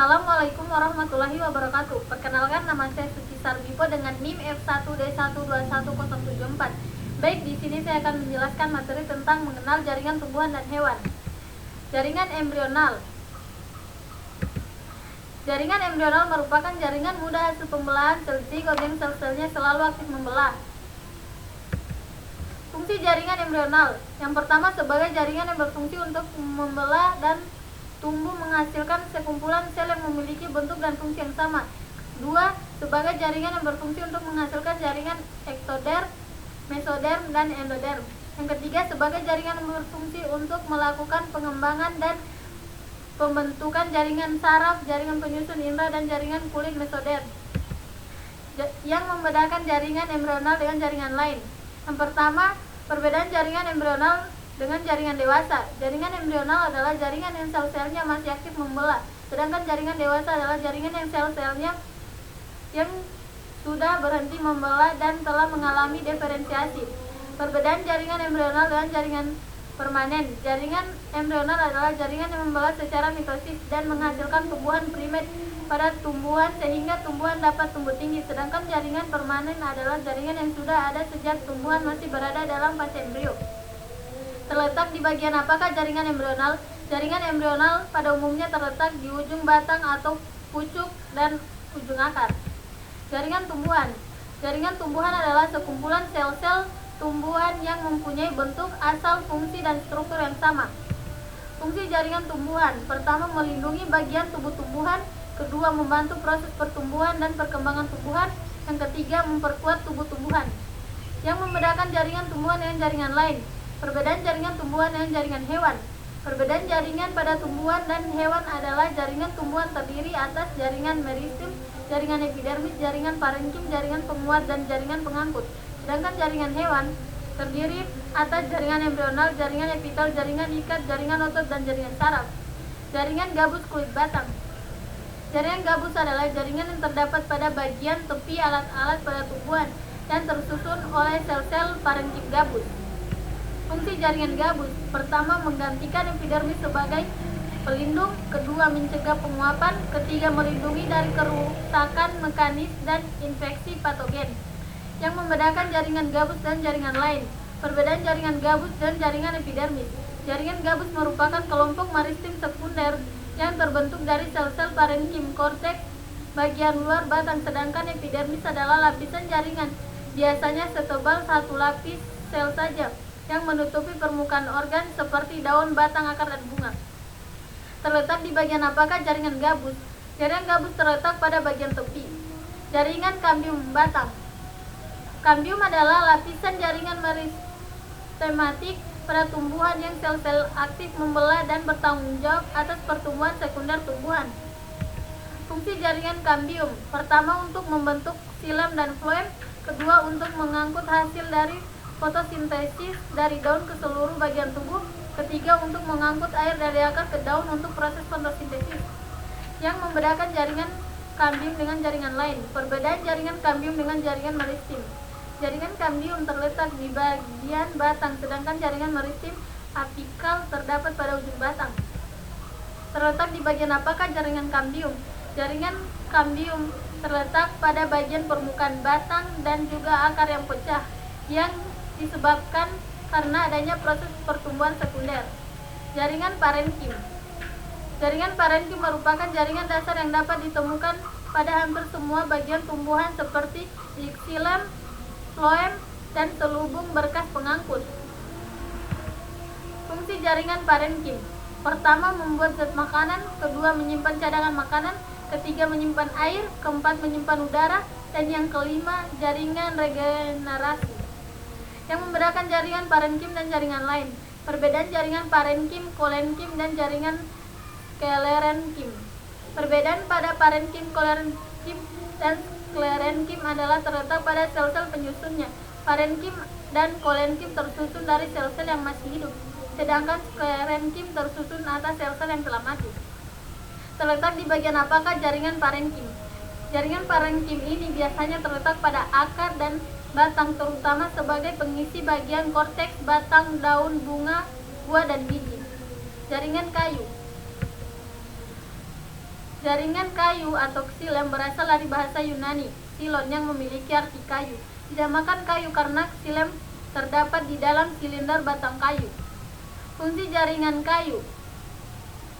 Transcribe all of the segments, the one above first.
Assalamualaikum warahmatullahi wabarakatuh. Perkenalkan, nama saya Suci Sarbipo dengan NIM F1D1211074. Baik, di sini saya akan menjelaskan materi tentang mengenal jaringan tumbuhan dan hewan. Jaringan embrional. Jaringan embrional merupakan jaringan mudah hasil pembelahan sel zigot yang sel-selnya selalu aktif membelah. Fungsi jaringan embrional. Yang pertama, sebagai jaringan yang berfungsi untuk membelah dan tumbuh menghasilkan sekumpulan sel yang memiliki bentuk dan fungsi yang sama. 2. Sebagai jaringan yang berfungsi untuk menghasilkan jaringan ektoderm, mesoderm, dan endoderm. Yang ketiga, sebagai jaringan yang berfungsi untuk melakukan pengembangan dan pembentukan jaringan saraf, jaringan penyusun indera, dan jaringan kulit mesoderm. Yang membedakan jaringan embrional dengan jaringan lain. Yang pertama, perbedaan jaringan embrional dengan jaringan dewasa. Jaringan embrional adalah jaringan yang sel-selnya masih aktif membelah, sedangkan jaringan dewasa adalah jaringan yang sel-selnya yang sudah berhenti membelah dan telah mengalami diferensiasi. Perbedaan jaringan embrional dengan jaringan permanen. Jaringan embrional adalah jaringan yang membelah secara mitosis dan menghasilkan tumbuhan primat pada tumbuhan sehingga tumbuhan dapat tumbuh tinggi, sedangkan jaringan permanen adalah jaringan yang sudah ada sejak tumbuhan masih berada dalam fase embrio. Terletak di bagian apakah jaringan embrional? Jaringan embrional pada umumnya terletak di ujung batang atau pucuk dan ujung akar. Jaringan tumbuhan. Jaringan tumbuhan adalah sekumpulan sel-sel tumbuhan yang mempunyai bentuk, asal, fungsi, dan struktur yang sama. Fungsi jaringan tumbuhan. Pertama, melindungi bagian tubuh tumbuhan. Kedua, membantu proses pertumbuhan dan perkembangan tumbuhan. Yang ketiga, memperkuat tubuh tumbuhan. Yang membedakan jaringan tumbuhan dengan jaringan lain. Perbedaan jaringan tumbuhan dengan jaringan hewan. Perbedaan jaringan pada tumbuhan dan hewan adalah jaringan tumbuhan terdiri atas jaringan meristem, jaringan epidermis, jaringan parenkim, jaringan penguat, dan jaringan pengangkut. Sedangkan jaringan hewan terdiri atas jaringan embrional, jaringan epitel, jaringan ikat, jaringan otot, dan jaringan saraf. Jaringan gabus kulit batang. Jaringan gabus adalah jaringan yang terdapat pada bagian tepi alat-alat pada tumbuhan dan tersusun oleh sel-sel parenkim gabus. Fungsi jaringan gabus. Pertama, menggantikan epidermis sebagai pelindung. Kedua, mencegah penguapan. Ketiga, melindungi dari kerusakan mekanis dan infeksi patogen. Yang membedakan jaringan gabus dan jaringan lain. Perbedaan jaringan gabus dan jaringan epidermis. Jaringan gabus merupakan kelompok meristem sekunder yang terbentuk dari sel-sel parenkim korteks bagian luar batang, sedangkan epidermis adalah lapisan jaringan, biasanya setebal satu lapis sel saja, yang menutupi permukaan organ seperti daun, batang, akar, dan bunga. Terletak di bagian apakah jaringan gabus? Jaringan gabus terletak pada bagian tepi. Jaringan kambium batang. Kambium adalah lapisan jaringan meristematik pada tumbuhan yang sel-sel aktif membelah dan bertanggung jawab atas pertumbuhan sekunder tumbuhan. Fungsi jaringan kambium. Pertama, untuk membentuk xilem dan floem. Kedua, untuk mengangkut hasil dari fotosintesis dari daun ke seluruh bagian tubuh. Ketiga, untuk mengangkut air dari akar ke daun untuk proses fotosintesis. Yang membedakan jaringan kambium dengan jaringan lain. Perbedaan jaringan kambium dengan jaringan meristem. Jaringan kambium terletak di bagian batang, sedangkan jaringan meristem apikal terdapat pada ujung batang. Terletak di bagian apakah jaringan kambium? Jaringan kambium terletak pada bagian permukaan batang dan juga akar yang pecah, yang disebabkan karena adanya proses pertumbuhan sekunder. Jaringan parenkim. Jaringan parenkim merupakan jaringan dasar yang dapat ditemukan pada hampir semua bagian tumbuhan seperti di xilem, floem, dan selubung berkas pengangkut. Fungsi jaringan parenkim. Pertama, membuat zat makanan. Kedua, menyimpan cadangan makanan. Ketiga, menyimpan air. Keempat, menyimpan udara. Dan yang kelima, jaringan regenerasi. Yang membedakan jaringan parenkim dan jaringan lain. Perbedaan jaringan parenkim, kolenkim, dan jaringan sklerenkim. Perbedaan pada parenkim, kolenkim, dan sklerenkim adalah terletak pada sel-sel penyusunnya. Parenkim dan kolenkim tersusun dari sel-sel yang masih hidup, sedangkan sklerenkim tersusun atas sel-sel yang telah mati. Terletak di bagian apakah jaringan parenkim? Jaringan parenkim ini biasanya terletak pada akar dan batang, terutama sebagai pengisi bagian korteks batang, daun, buah, dan biji. Jaringan kayu. Jaringan kayu atau xilem berasal dari bahasa Yunani, xilon, yang memiliki arti kayu. Dinamakan kayu karena xilem terdapat di dalam silinder batang kayu. Fungsi jaringan kayu.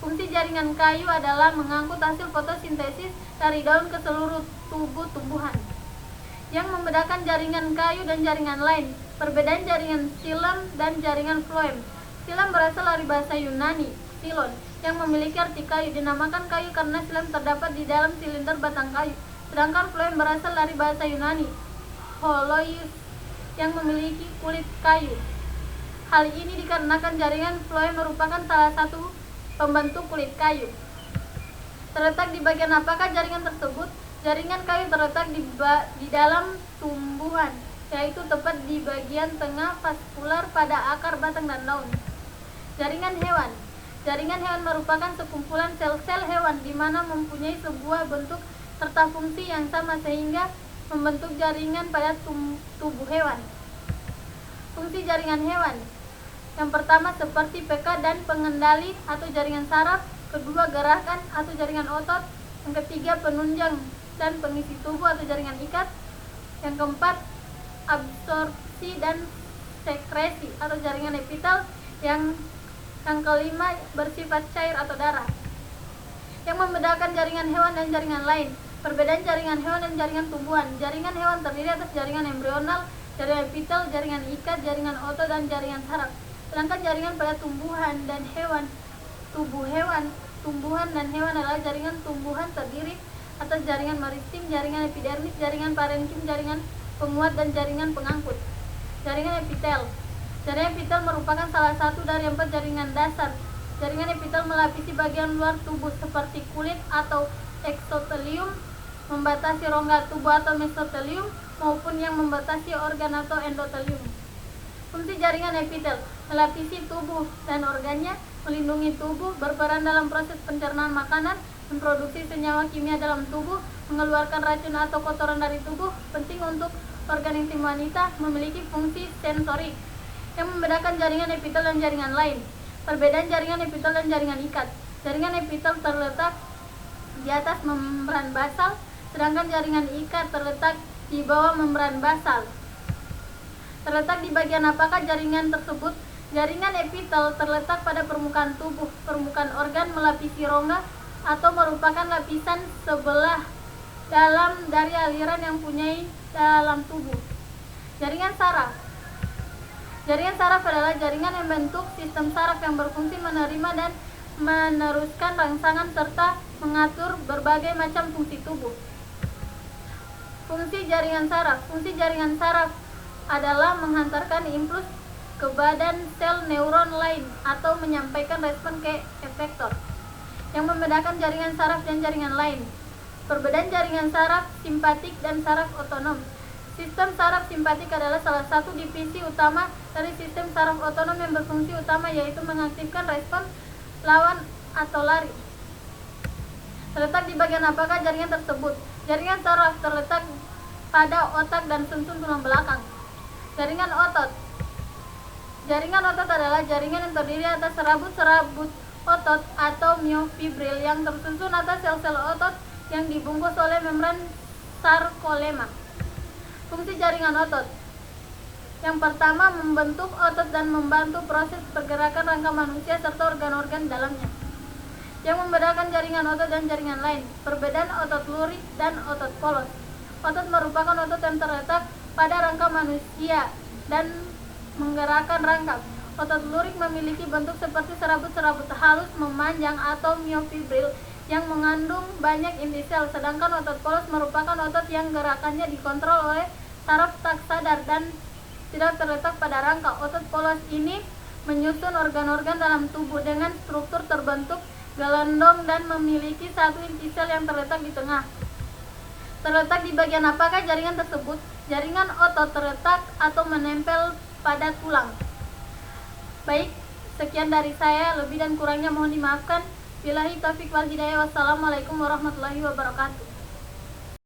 Fungsi jaringan kayu adalah mengangkut hasil fotosintesis dari daun ke seluruh tubuh tumbuhan. Yang membedakan jaringan kayu dan jaringan lain. Perbedaan jaringan xilem dan jaringan phloem. Xilem berasal dari bahasa Yunani, xilon, yang memiliki arti kayu. Dinamakan kayu karena xilem terdapat di dalam silinder batang kayu. Sedangkan phloem berasal dari bahasa Yunani, holoios, yang memiliki kulit kayu. Hal ini dikarenakan jaringan phloem merupakan salah satu pembentuk kulit kayu. Terletak di bagian apakah jaringan tersebut? Jaringan kayu terletak di dalam tumbuhan, yaitu tepat di bagian tengah vaskular pada akar, batang, dan daun. Jaringan hewan. Jaringan hewan merupakan sekumpulan sel-sel hewan di mana mempunyai sebuah bentuk serta fungsi yang sama sehingga membentuk jaringan pada tubuh hewan. Fungsi jaringan hewan. Yang pertama seperti peka dan pengendali atau jaringan saraf, kedua gerakan atau jaringan otot, yang ketiga penunjang dan pengisi tubuh atau jaringan ikat, yang keempat absorpsi dan sekresi atau jaringan epitel, yang kelima bersifat cair atau darah. Yang membedakan jaringan hewan dan jaringan lain. Perbedaan jaringan hewan dan jaringan tumbuhan. Jaringan hewan terdiri atas jaringan embrional, jaringan epitel, jaringan ikat, jaringan otot, dan jaringan saraf. Sedangkan jaringan pada tumbuhan dan hewan, tumbuhan dan hewan adalah jaringan tumbuhan terdiri atas jaringan meristem, jaringan epidermis, jaringan parenkim, jaringan penguat, dan jaringan pengangkut. Jaringan epitel. Jaringan epitel merupakan salah satu dari 4 jaringan dasar. Jaringan epitel melapisi bagian luar tubuh seperti kulit atau eksotelium, membatasi rongga tubuh atau mesotelium, maupun yang membatasi organ atau endotelium. Fungsi jaringan epitel: melapisi tubuh dan organnya, melindungi tubuh, berperan dalam proses pencernaan makanan, memproduksi senyawa kimia dalam tubuh, mengeluarkan racun atau kotoran dari tubuh. Penting untuk organ intim wanita, memiliki fungsi sensorik. Yang membedakan jaringan epitel dan jaringan lain. Perbedaan jaringan epitel dan jaringan ikat. Jaringan epitel terletak di atas membran basal, sedangkan jaringan ikat terletak di bawah membran basal. Terletak di bagian apakah jaringan tersebut? Jaringan epitel terletak pada permukaan tubuh, permukaan organ, melapisi rongga, atau merupakan lapisan sebelah dalam dari aliran yang punyai dalam tubuh. Jaringan saraf. Jaringan saraf adalah jaringan yang membentuk sistem saraf yang berfungsi menerima dan meneruskan rangsangan serta mengatur berbagai macam fungsi tubuh. Fungsi jaringan saraf. Fungsi jaringan saraf adalah menghantarkan impuls ke badan sel neuron lain atau menyampaikan respon ke efektor. Yang membedakan jaringan saraf dan jaringan lain. Perbedaan jaringan saraf simpatik dan saraf otonom. Sistem saraf simpatik adalah salah satu divisi utama dari sistem saraf otonom yang berfungsi utama, yaitu mengaktifkan respon lawan atau lari. Terletak di bagian apakah jaringan tersebut? Jaringan saraf terletak pada otak dan sumsum tulang belakang. Jaringan otot. Jaringan otot adalah jaringan yang terdiri atas serabut-serabut otot atau myofibril yang tersusun atas sel-sel otot yang dibungkus oleh membran sarkolema. Fungsi jaringan otot. Yang pertama, membentuk otot dan membantu proses pergerakan rangka manusia serta organ-organ dalamnya. Yang membedakan jaringan otot dan jaringan lain. Perbedaan otot lurik dan otot polos. Otot merupakan otot yang terletak pada rangka manusia dan menggerakkan rangka. Otot lurik memiliki bentuk seperti serabut-serabut halus memanjang atau myofibril yang mengandung banyak inti sel, sedangkan otot polos merupakan otot yang gerakannya dikontrol oleh saraf tak sadar dan tidak terletak pada rangka. Otot polos ini menyusun organ-organ dalam tubuh dengan struktur terbentuk gelondong dan memiliki satu inti sel yang terletak di tengah. Terletak di bagian apakah jaringan tersebut? Jaringan otot terletak atau menempel pada tulang. Baik, sekian dari saya, lebih dan kurangnya mohon dimaafkan. Billahi taufiq wal hidayah. Wassalamualaikum warahmatullahi wabarakatuh.